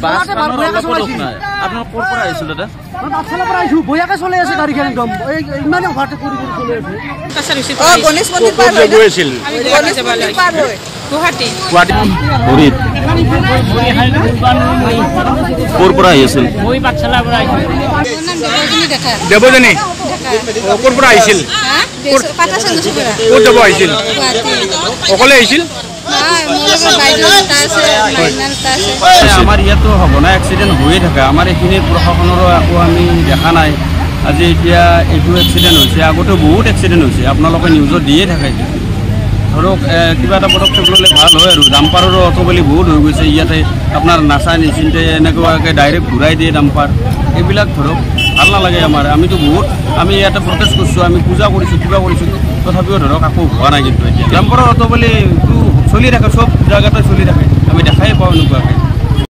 বাছখনৰ আপোনাৰ ক'ৰ পৰা আহিছিল দাদা? পাঠশালাৰ পৰা আহিছোঁ, বয়াকে চলি আছে গাড়ীখন একদম ইমানে অভাৰটেক কৰি চলি আছে। গণেশ মন্দিৰ পাৰ হৈ গৈ আছিল, গণেশ মন্দিৰ পাৰ হৈ গুৱাহাটী ক'ৰ পৰা আহি আছিল? মই পাঠশালাৰ পৰা আহিছোঁ। দেৱজনী ক'ৰ পৰা আহিছিল? ক'ত যাব আহিছিল? অকলে আহিছিল? আমাৰ ইয়াতো সঘনাই এক্সিডেণ্ট হৈয়ে থাকে। আমাৰ এইখিনিৰ প্ৰশাসনৰো একো আমি দেখা নাই। আজি এতিয়া এইটো এক্সিডেণ্ট হৈছে, আগতে বহুত এক্সিডেণ্ট হৈছে, আপোনালোকে নিউজত দিয়ে থাকে। ধৰক কিবা এটা পদক্ষেপ ল'লে ভাল হয় আৰু। ডাম্পাৰৰো অট'বেলি বহুত হৈ গৈছে ইয়াতে, আপোনাৰ নাচাই নিচিন্তে এনেকুৱাকৈ ডাইৰেক্ট ঘূৰাই দিয়ে ডাম্পাৰ। এইবিলাক ধৰক ভাল নালাগে আমাৰ। আমি ইয়াতে প্ৰটেষ্ট কৰিছোঁ, আমি পূজা কৰিছোঁ, কিবা কৰিছোঁ, তথাপিও ধৰক একো হোৱা নাই। কিন্তু এতিয়া ডাম্পাৰৰ অট'বেলিটো চলি থাকে, চব জেগাতে চলি থাকে, আমি দেখাই পাওঁ এনেকুৱাকৈ।